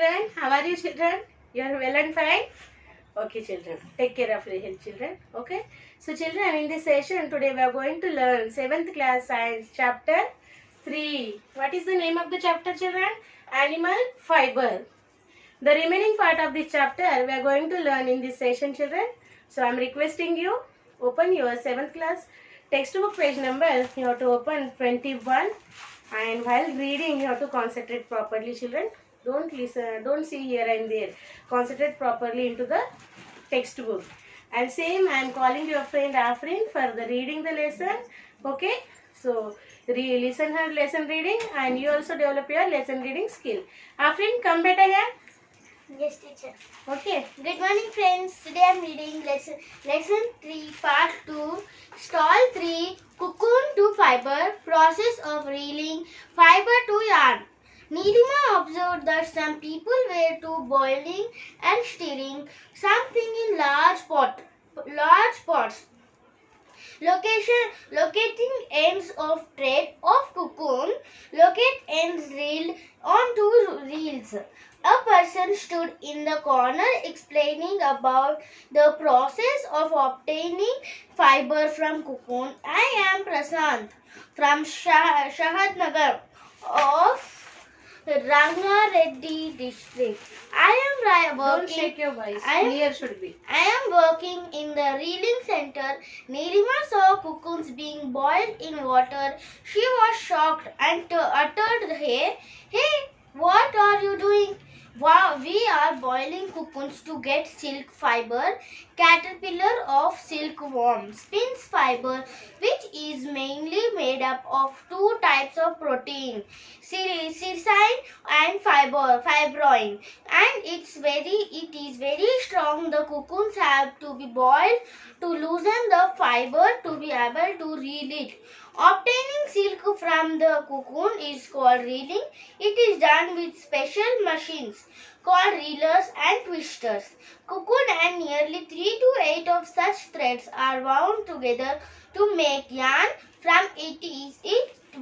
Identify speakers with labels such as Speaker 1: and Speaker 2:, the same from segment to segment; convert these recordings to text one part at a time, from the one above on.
Speaker 1: children? How are you children? You are well and fine? Okay children, take care of your health children. Okay. So children, in this session today we are going to learn 7th class science chapter 3. What is the name of the chapter children? Animal fiber. The remaining part of this chapter we are going to learn in this session children. So I am requesting you open your 7th class textbook page number. You have to open 21, and while reading you have to concentrate properly children. Don't listen, don't see here and there. Concentrate properly into the textbook. And same I am calling your friend Afrin for the reading the lesson. Okay. So listen her lesson reading, and you also develop your lesson reading skill. Afrin, come better here.
Speaker 2: Yes, teacher.
Speaker 1: Okay.
Speaker 2: Good morning, friends. Today I am reading lesson 3, part 2, stall 3, cocoon to fiber, process of reeling fiber to yarn. Nilima observed that some people were too boiling and stirring something in large pots. Locating ends of thread of cocoon, locate ends reeled onto reels. A person stood in the corner explaining about the process of obtaining fiber from cocoon. I am Prasant from Shahadnagar of Rangareddy district.
Speaker 1: Don't shake your voice. Clear should be.
Speaker 2: I am working in the reeling center. Nilima saw cocoons being boiled in water. She was shocked and uttered, Hey, what are you doing? Wow, we are boiling cocoons to get silk fiber. Caterpillar of silkworm spins fiber, which is mainly made up of 2 types of protein, sircine and fibroin. And it is very strong. The cocoons have to be boiled to loosen the fiber to be able to reel it. Obtaining silk from the cocoon is called reeling. It is done with special machines called reelers and twisters. Cocoon and nearly 3 to 8 of such threads are wound together to make yarn. From it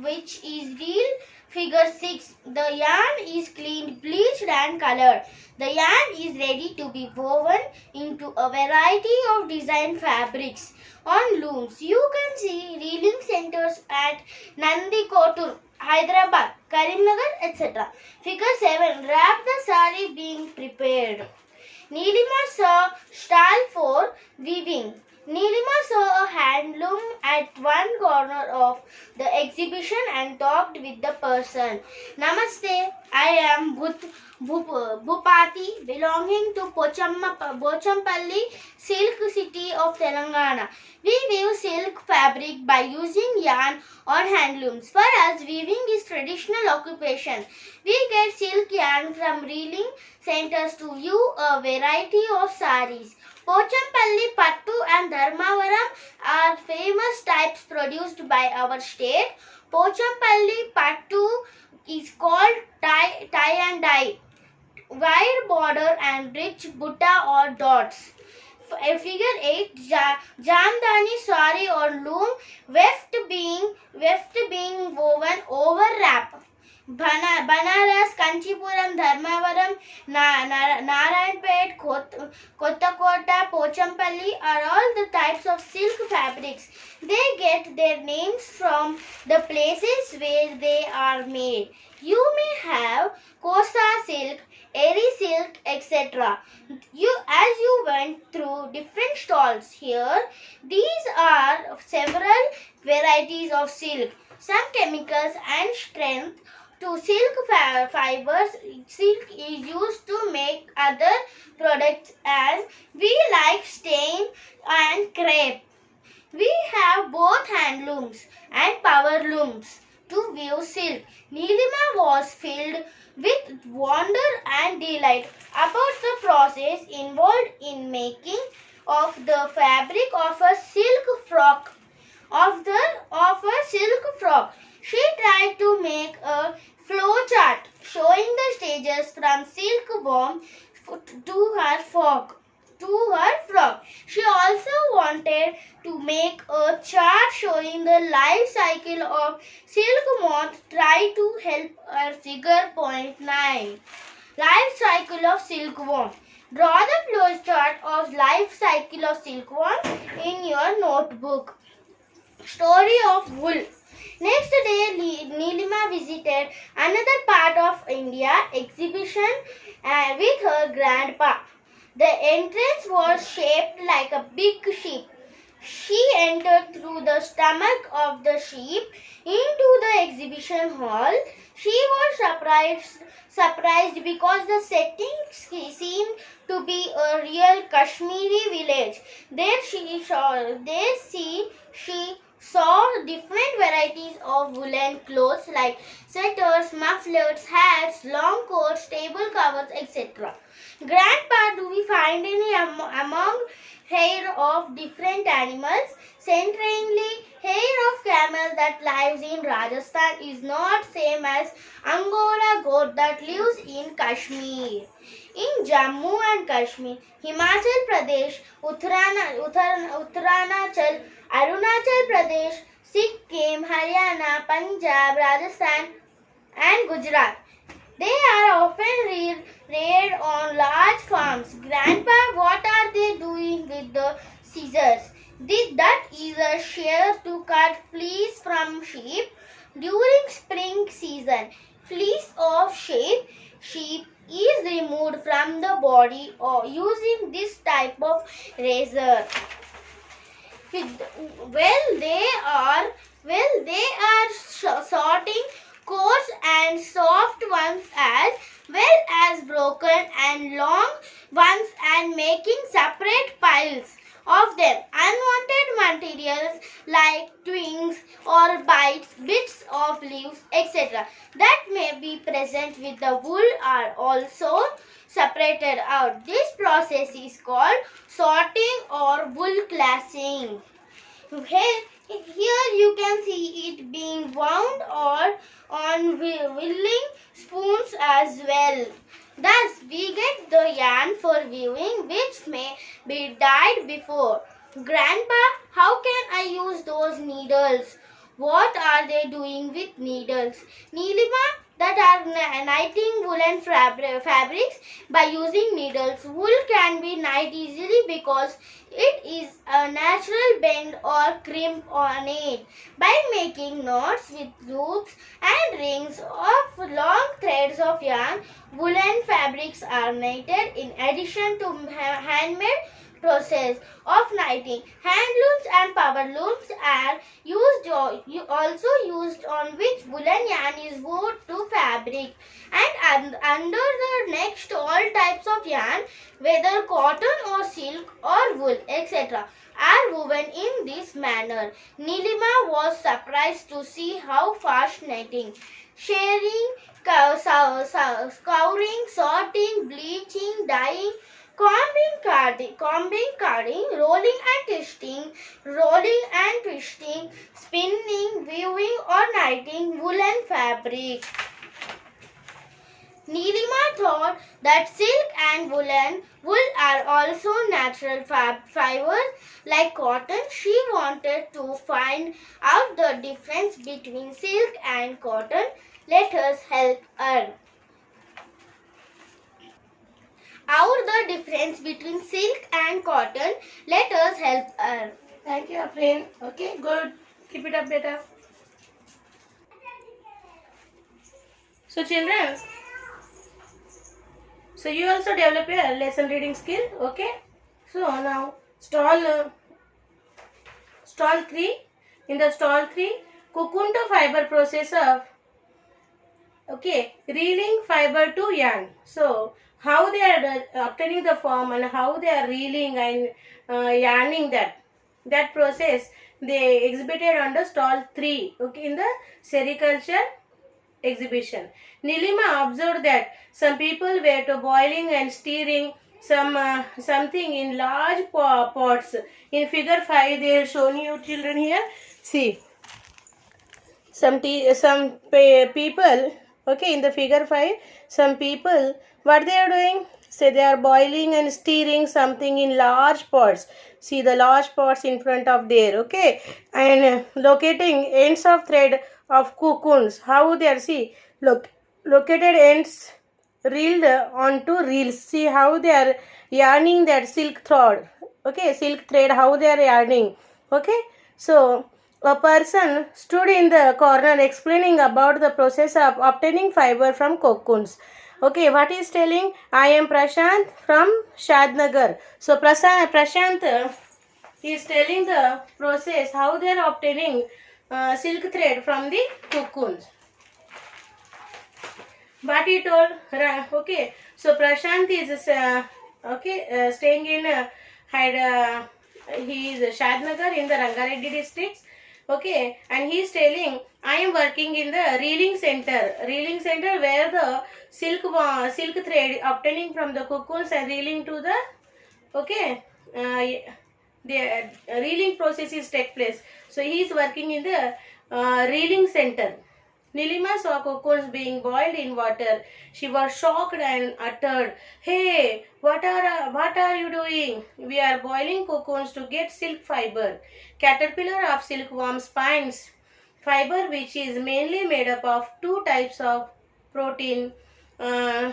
Speaker 2: which is reeled. Figure 6. The yarn is cleaned, bleached and colored. The yarn is ready to be woven into a variety of design fabrics on looms. You can see reeling centers at Nandikotur, Hyderabad, Karimnagar, etc. Figure 7. Wrap the sari being prepared. Nilima saw stall 4, weaving. Nilima saw a handloom at one corner of the exhibition and talked with the person. Namaste, I am Bhupati, belonging to Pochampalli, Silk City of Telangana. We weave silk fabric by using yarn on handlooms. For us, weaving is traditional occupation. We get silk yarn from reeling centers to weave a variety of saris. Pochampalli, Pattu and Dharmavaram are famous types produced by our state. Pochampalli Pattu is called tie and dye, wide border and rich butta or dots. Figure 8, Jamdani sari or loom, weft being woven over wrap. Banaras, Kanchipuram, Dharmavaram, Narayanpet, Kottakota, Pochampalli are all the types of silk fabrics. They get their names from the places where they are made. You may have Kosa silk, Eri silk, etc. As you went through different stalls here, these are several varieties of silk. Some chemicals and strength to silk fibers. Silk is used to make other products as we like stain and crepe. We have both hand looms and power looms to weave silk. Nilima was filled with wonder and delight about the process involved in making of the fabric of a silk frock. She tried to make a flow chart showing the stages from silkworm to her frock. She also wanted to make a chart showing the life cycle of silk moth. Try to help her. Figure 0.9. Life cycle of silkworm. Draw the flow chart of life cycle of silkworm in your notebook. Story of wool. Next day, Nilima visited another part of India exhibition with her grandpa. The entrance was shaped like a big sheep. She entered through the stomach of the sheep into the exhibition hall. She was surprised because the setting seemed to be a real Kashmiri village. She saw different varieties of woolen clothes like sweaters, mufflers, hats, long coats, table covers, etc. Grandpa, do we find any among hair of different animals? Centrally, hair of camel that lives in Rajasthan is not same as Angora goat that lives in Kashmir. In Jammu and Kashmir, Himachal Pradesh, Uttaranachal, Arunachal Pradesh, Sikkim, Haryana, Punjab, Rajasthan and Gujarat. They are often reared on large farms. Grandpa, what are they doing with the scissors? That is a shear to cut fleece from sheep during spring season. Fleece of sheep is removed from the body or using this type of razor. Sorting coarse and soft ones as well as broken and long ones and making separate piles of them. Unwanted materials like twigs or bits of leaves, etc. that may be present with the wool are also separated out. This process is called sorting or wool classing. Here you can see it being wound or on willing spoons as well. Thus, we get the yarn for weaving which may be dyed before. Grandpa, how can I use those needles? What are they doing with needles? Nilima, that are knitting woolen fabrics by using needles. Wool can be knit easily because it is a natural bend or crimp on it. By making knots with loops and rings of long threads of yarn, woolen fabrics are knitted in addition to handmade process of knitting. Hand looms and power looms are also used on which woolen yarn is woven to fabric. And under the next all types of yarn, whether cotton or silk or wool, etc., are woven in this manner. Nilima was surprised to see how fast knitting, shearing, scouring, sorting, bleaching, dyeing, combing, carding, rolling and twisting, spinning, weaving or knitting woolen fabric. Nilima thought that silk and wool are also natural fibers like cotton. She wanted to find out the difference between silk and cotton. Let us help her. Out the difference between silk and cotton, let us help her.
Speaker 1: Thank you, friend. Okay, good. Keep it up, beta. So, children, so you also develop a lesson reading skill. Okay. So now stall 3. In the stall 3, cocoon to fiber process of reeling fiber to yarn. So how they are obtaining the form and how they are reeling and yarning that process they exhibited on the stall 3, in the sericulture exhibition. Nilima observed that some people were to boiling and stirring something in large pots. In figure 5 they have shown you children here. See, some people, in the figure 5, some people, what they are doing? Say they are boiling and stirring something in large pots. See the large pots in front of there, and locating ends of thread of cocoons. How they are, see, located ends reeled onto reels. See how they are yarning that silk thread. Okay, silk thread, how they are yarning. Okay, so a person stood in the corner explaining about the process of obtaining fiber from cocoons. Okay, what is telling? I am Prashant from Shadnagar. So Prashant is telling the process how they are obtaining silk thread from the cocoons. But he told, okay, so Prashant is staying in he is Shadnagar in the Rangareddy district. Okay, and he is telling, I am working in the reeling center where the silk thread obtaining from the cocoons and reeling to the, okay, the reeling processes take place. So he is working in the reeling center. Nilima saw cocoons being boiled in water. She was shocked and uttered, "Hey, what are you doing? We are boiling cocoons to get silk fiber. Caterpillar of silkworm spines fiber, which is mainly made up of two types of protein, uh,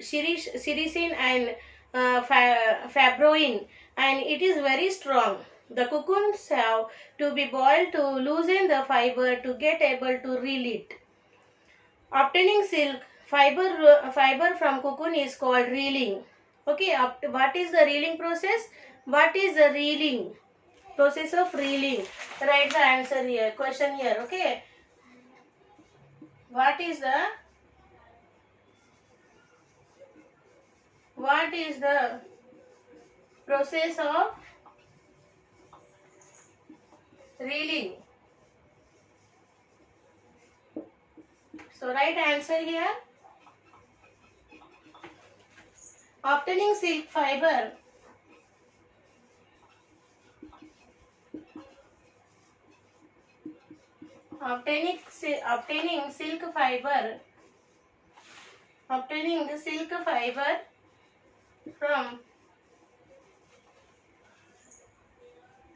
Speaker 1: sericin and fibroin, and it is very strong. The cocoons have to be boiled to loosen the fiber to get able to reel it. Obtaining silk fiber from cocoon is called reeling. Okay, what is the reeling process? What is the reeling? Process of reeling. Write the answer here. Question here. Okay. What is the process of reeling? So write answer here. Obtaining silk fiber. Obtaining silk fiber. Obtaining the silk fiber from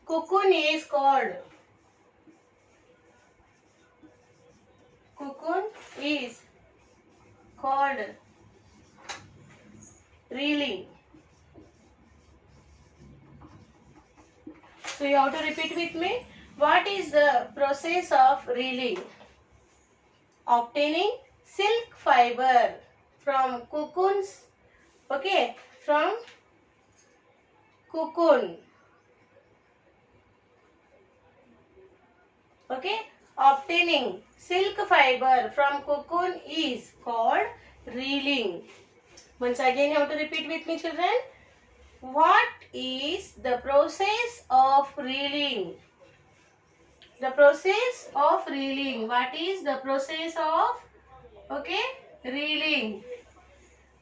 Speaker 1: cocoon is called reeling. So you have to repeat with me. What is the process of reeling? Obtaining silk fiber from cocoons. Okay, from cocoon. Okay, obtaining silk fiber from cocoon is called reeling. Once again you have to repeat with me, children. What is the process of reeling? The process of reeling. What is the process of, okay, reeling?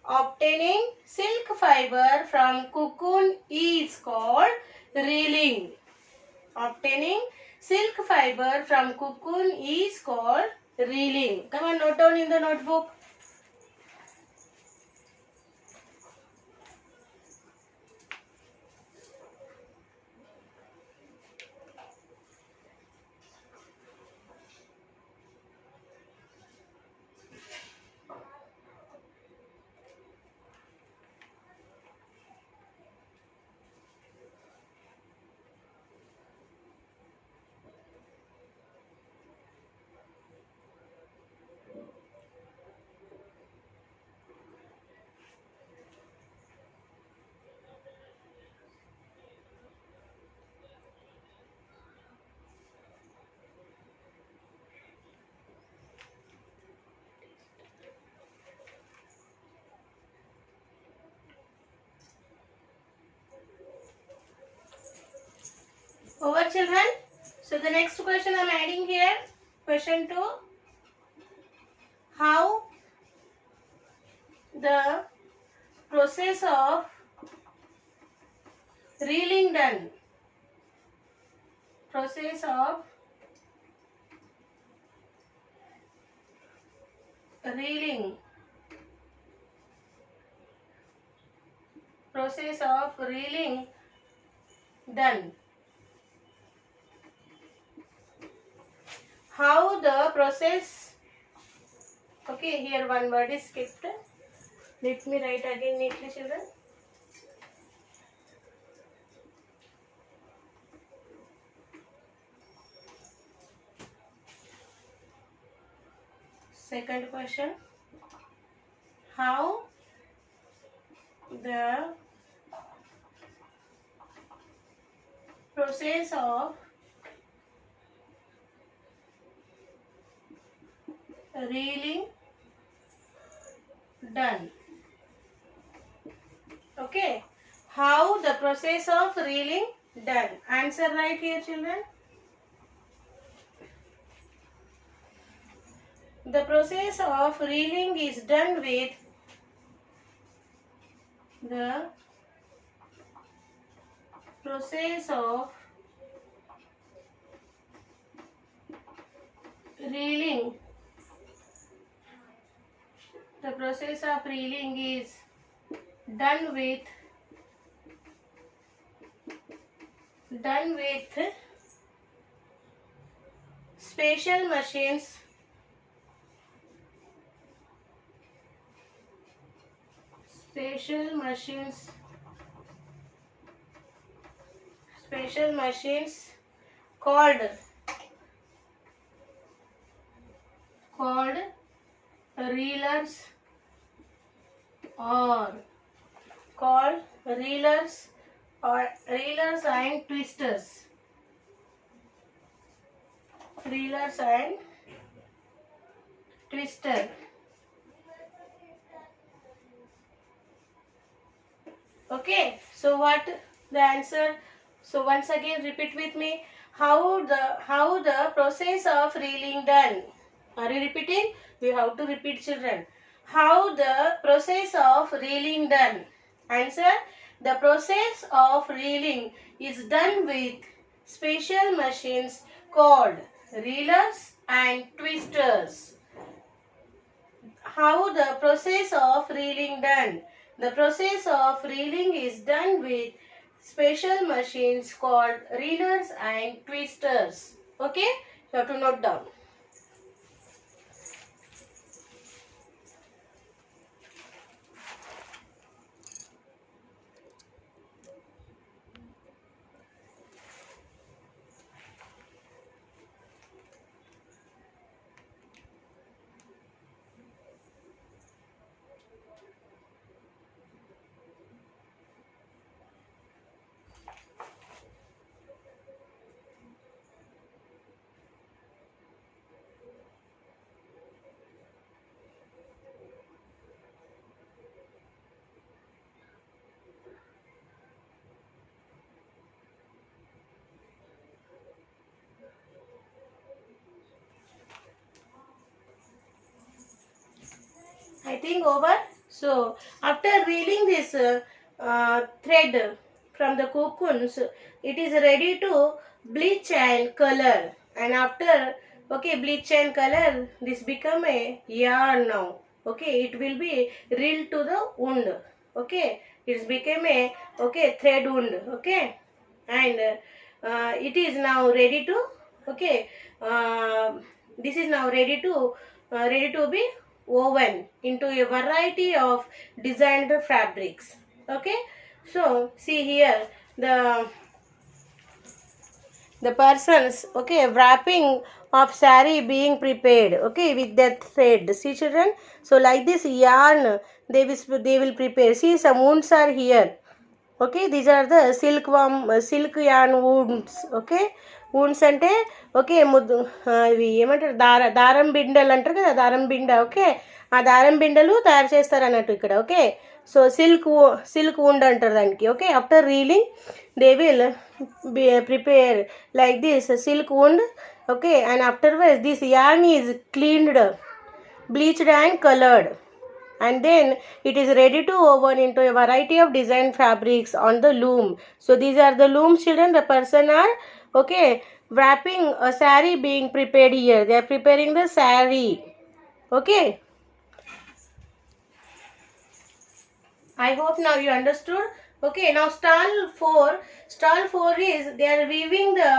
Speaker 1: Obtaining silk fiber from cocoon is called reeling. Obtaining silk fiber from cocoon is called reeling. Come on, note down in the notebook. Over, children. So the next question I am adding here. Question 2. How the process of reeling done? Process of reeling. Process of reeling done. How the process, okay, here one word is skipped. Let me write again neatly, children. Second question. How the process of reeling done? Okay. How the process of reeling done? Answer right here, children. The process of reeling is done with the process of reeling. The process of reeling is done with special machines called reelers and twisters. Reelers and twister. Okay, so what the answer? So once again repeat with me. How the process of reeling done? Are you repeating? You have to repeat, children. How the process of reeling done? Answer: the process of reeling is done with special machines called reelers and twisters. How the process of reeling done? The process of reeling is done with special machines called reelers and twisters. Okay? You have to note down. I think over. So after reeling this thread from the cocoons, it is ready to bleach and color. And after bleach and color, this become a yarn now. Okay, it will be reeled to the wound. Okay, it's became a thread wound. Okay, and it is now ready to this is now ready to be woven into a variety of designed fabrics. Okay, so see here the persons wrapping of saree being prepared with that thread. See, children, so like this yarn they will prepare. See, some wounds are here. Okay, these are the silk yarn wounds. Okay, wounds అంటే ఇవి ఏమంటారు దారం బిండలు అంటారు కదా, దారం బిండ. Okay, ఆ దారం బిండలు తయారు చేస్తారు అన్నట్టు ఇక్కడ. ఓకే, సో సిల్క్ wound అంటారు దానికి. Okay, after reeling they will prepare like this silk wound. Okay, and afterwards this yarn is cleaned, bleached and colored, and then it is ready to woven into a variety of design fabrics on the loom. So these are the looms, children. The person are wrapping a saree being prepared here. They are preparing the saree. Okay, I hope now you understood. Okay, now stall 4 is they are weaving the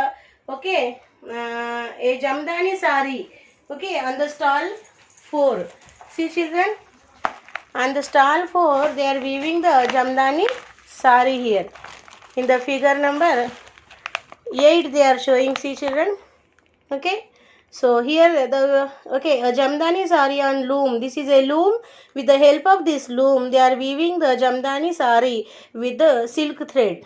Speaker 1: a jamdani saree on the stall 4. See, children, And the stall 4, they are weaving the Jamdani sari here. In the figure number 8, they are showing, see children. Okay. So here a Jamdani sari on loom. This is a loom. With the help of this loom, they are weaving the Jamdani sari with the silk thread.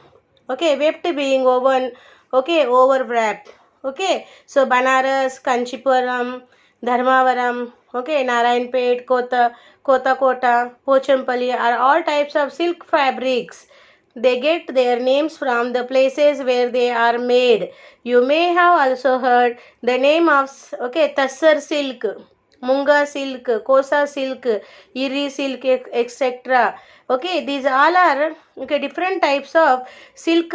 Speaker 1: Okay, webbed being woven. Okay, overwrapped. Okay, so Banaras, Kanchipuram, Dharmavaram, okay, Narayanpet, Kota, Pochampally are all types of silk fabrics. They get their names from the places where they are made. You may have also heard the name of Tassar silk, Munga silk, Kosa silk, Iri silk, etc. Okay, these all are different types of silk.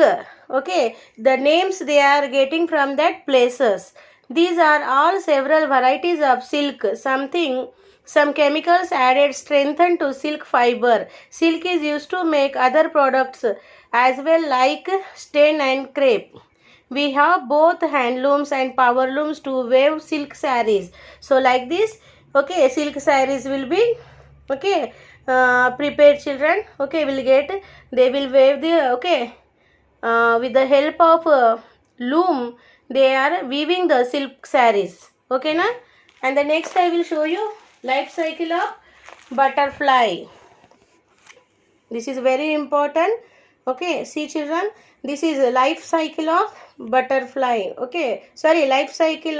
Speaker 1: Okay, the names they are getting from that places. These are all several varieties of silk. Some chemicals added strengthen to silk fiber. Silk is used to make other products as well, like stain and crepe. We have both handlooms and power looms to weave silk sarees. So like this, okay, silk sarees will be prepared, children. Okay, they will weave the with the help of loom. They are weaving the silk sarees. Okay, na? And the next I will show you life cycle of butterfly. This is very important. Okay, see children, this is a life cycle of butterfly. Okay, sorry, life cycle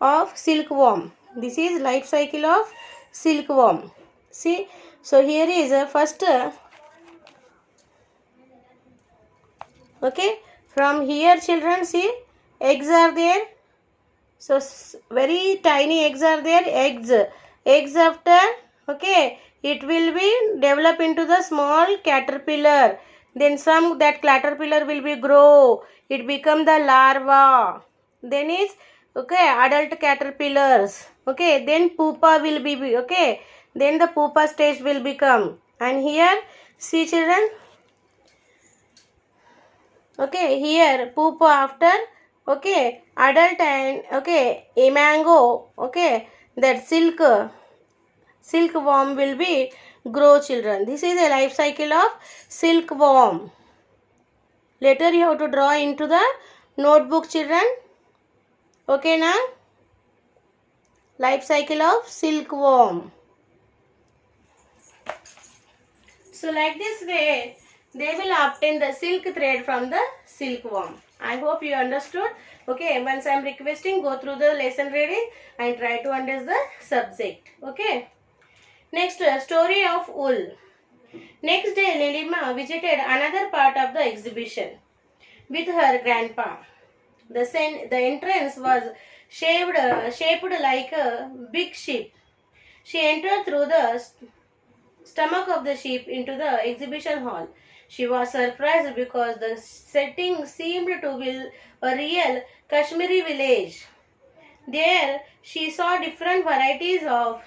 Speaker 1: of silkworm. This is life cycle of silkworm. See, so here is first. Okay, from here children, see, eggs are there. So very tiny eggs are there. Eggs after, okay, it will be develop into the small caterpillar. Then that caterpillar will be grow. It become the larva. Then is adult caterpillars. Okay, then pupa will be okay. Then the pupa stage will become. And here, see children. Okay, here pupa after. Okay, adult and a mango. Okay, that silkworm will be grow, children. This is a life cycle of silkworm. Later you have to draw into the notebook, children. Okay, now life cycle of silkworm. So like this way, they will obtain the silk thread from the silkworm. I hope you understood. Okay, once I am requesting, go through the lesson reading and try to understand the subject. Okay. Next, story of wool. Next day, Nilima visited another part of the exhibition with her grandpa. The entrance was shaped like a big ship. She entered through the stomach of the ship into the exhibition hall. She was surprised because the setting seemed to be a real Kashmiri village. There, she saw different varieties of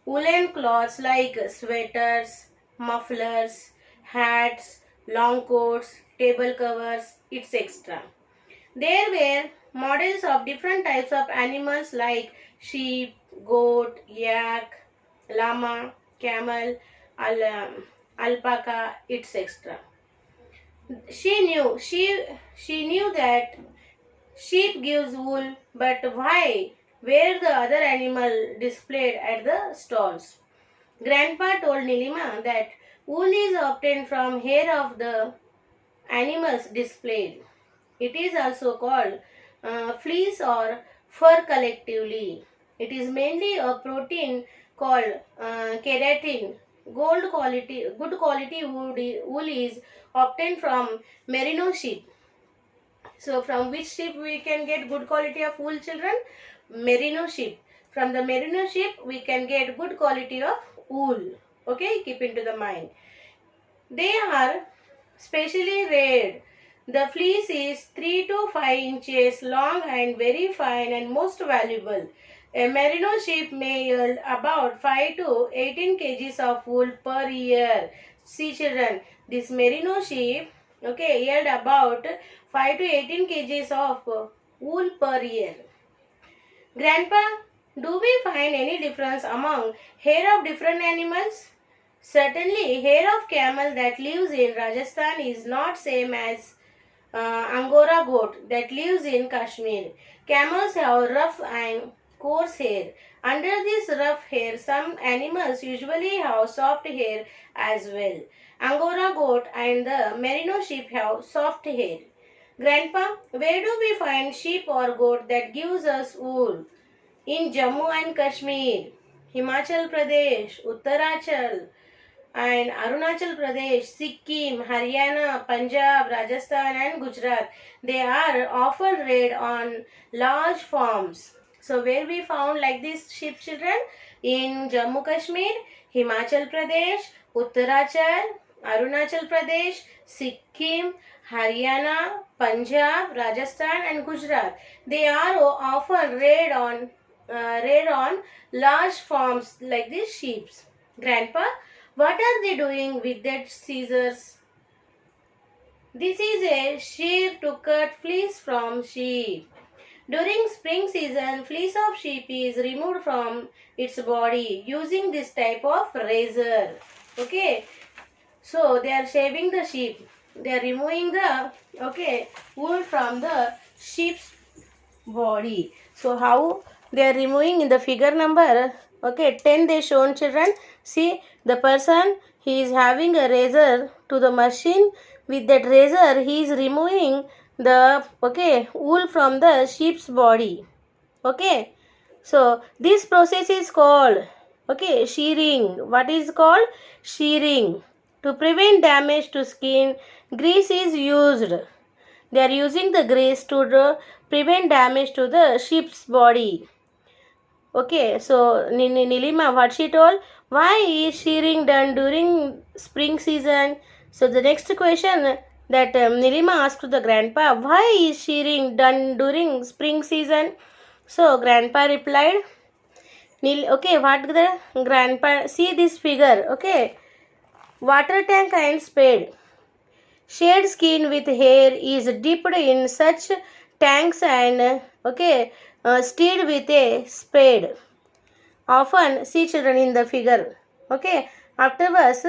Speaker 1: woolen cloths like sweaters, mufflers, hats, long coats, table covers, etc. There were models of different types of animals like sheep, goat, yak, llama, camel, alpaca, etc. She knew that sheep gives wool, but why were the other animal displayed at the stalls? Grandpa told Nilima that wool is obtained from hair of the animals displayed. It is also called fleece or fur collectively. It is mainly a protein called keratin. Good quality wool is obtained from merino sheep. So from which sheep we can get good quality of wool, children? Merino sheep. From the merino sheep we can get good quality of wool. Okay, keep into the mind. They are specially reared. The fleece is 3 to 5 inches long and very fine and most valuable. A merino sheep may yield about 5 to 18 kgs of wool per year. See children, this merino sheep yield about 5 to 18 kgs of wool per year. Grandpa, do we find any difference among hair of different animals? Certainly, hair of camel that lives in Rajasthan is not same as Angora goat that lives in Kashmir. Camels have rough and coarse hair. Under this rough hair, some animals usually have soft hair as well. Angora goat and the merino sheep have soft hair. Grandpa, where do we find sheep or goat that gives us wool? In Jammu and Kashmir, Himachal Pradesh, Uttarachal, and Arunachal Pradesh, Sikkim, Haryana, Punjab, Rajasthan, and Gujarat. They are often reared on large farms. So, where we found like these sheep children? In Jammu Kashmir, Himachal Pradesh, Uttarachal, Arunachal Pradesh, Sikkim, Haryana, Punjab, Rajasthan, and Gujarat. They are often reared on large farms like these sheep. Grandpa, what are they doing with that scissors? This is a shear to cut fleece from sheep. During spring season, fleece of sheep is removed from its body using this type of razor. Okay. So they are shaving the sheep. They are removing the wool from the sheep's body. So how they are removing in the figure number 10 they shown children. See the person, he is having a razor to the machine. With that razor he is removing the wool from the sheep's body. Okay, so this process is called shearing. What is called shearing? To prevent damage to skin, grease is used. They are using the grease to prevent damage to the sheep's body. Okay, so Nilima, what she told? Why is shearing done during spring season? So the next question that Nilima asked to the grandpa, why is shearing done during spring season? So grandpa replied, what the grandpa, see this figure, water tank and spade. Shed skin with hair is dipped in such tanks and stirred with a spade. Often see children in the figure. Afterwards,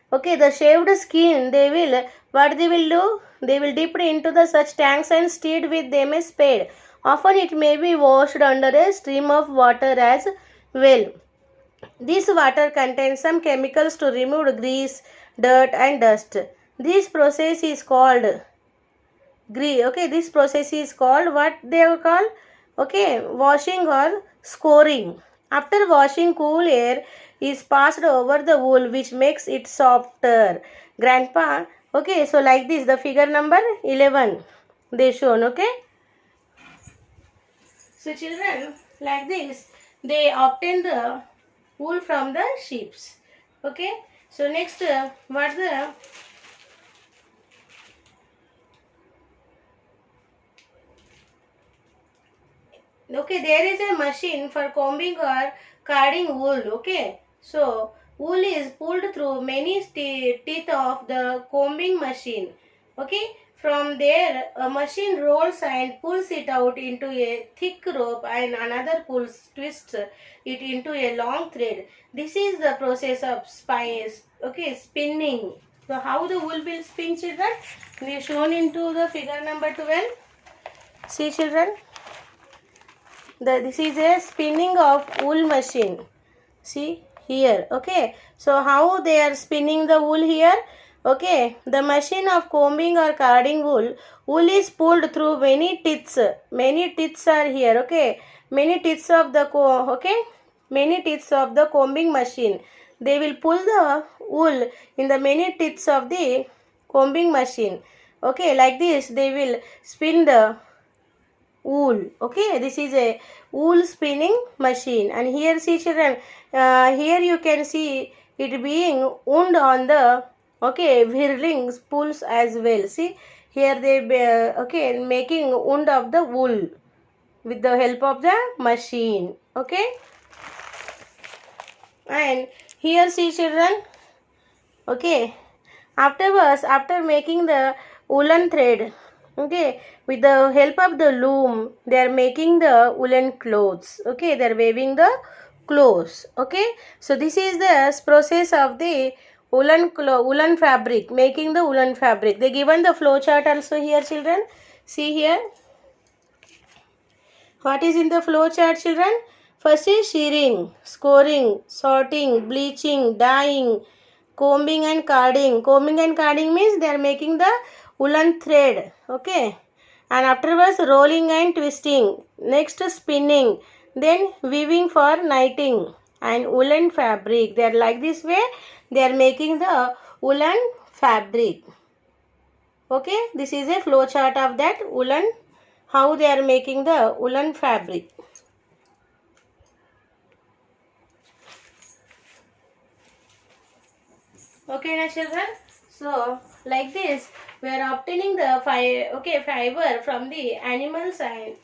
Speaker 1: the shaved skin they will do? They will dip it into the such tanks and stirred with them a spade. Often it may be washed under a stream of water as well. This water contains some chemicals to remove grease, dirt and dust. This process is called this process is called what they are called? Washing or scoring. After washing, cool air is passed over the wool which makes it softer. Grandpa, so like this, the figure number 11 they shown, So children, like this, they obtain the wool from the sheep. So next, what the there is a machine for combing or carding wool. So wool is pulled through many teeth of the combing machine. From there, a machine rolls and pulls it out into a thick rope, and another twists it into a long thread. This is the process of spinning. So how the wool will spin, children? We are shown into the figure number 12. See children, this is a spinning of wool machine. See here. So how they are spinning the wool here? The machine of combing or carding wool is pulled through many teeths. Many teeths are here. Many teeths of the many teeths of the combing machine. They will pull the wool in the many teeths of the combing machine. Like this they will spin the wool. This is a wool spinning machine. And here see children, here you can see it being wound on the whirling spools as well. See here they making wound of the wool with the help of the machine. And here see children, afterwards, after making the woolen thread, with the help of the loom they are making the woolen clothes. They are weaving the clothes. So this is the process of the woolen fabric, making the woolen fabric. They given the flow chart also here, children. See here. What is in the flow chart, children? First is shearing, scoring, sorting, bleaching, dyeing, combing and carding. Combing and carding means they are making the woolen thread. Okay. And afterwards rolling and twisting. Next spinning. Then weaving for knitting and woolen fabric. They are like this way. They are making the woolen fabric. Okay. This is a flow chart of that woolen. How they are making the woolen fabric. Okay, now children. So like this, we are obtaining the fiber from the animals and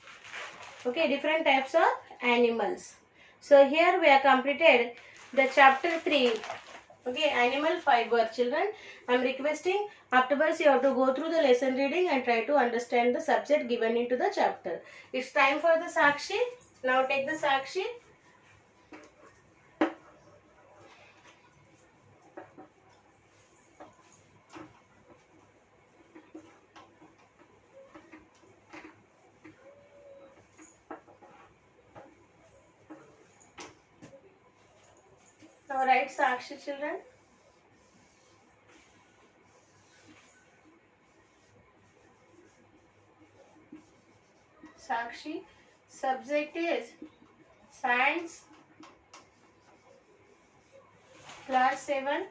Speaker 1: different types of animals. So here we have completed the chapter 3. Okay, animal fiber, children. I am requesting afterwards you have to go through the lesson reading and try to understand the subject given into the chapter. It's time for the Sakshi. Now take the Sakshi. Now write Sakshi, children. Sakshi. Subject is science, class 7.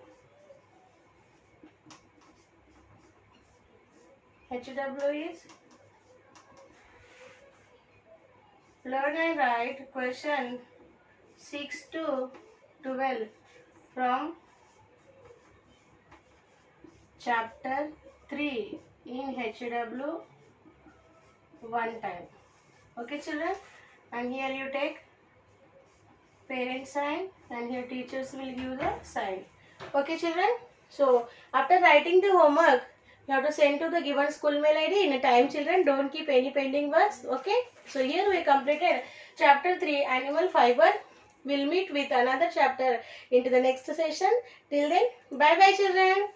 Speaker 1: HW is learn and write question 6 to 12 from chapter 3 in HW one time. Okay, children, and here you take parent sign and here teachers will give the sign. Okay, children, so after writing the homework you have to send to the given school mail ID in a time, children. Don't keep any pending works. Okay, so here we completed chapter 3 animal fiber. We'll meet with another chapter into the next session. Till then, bye bye, children.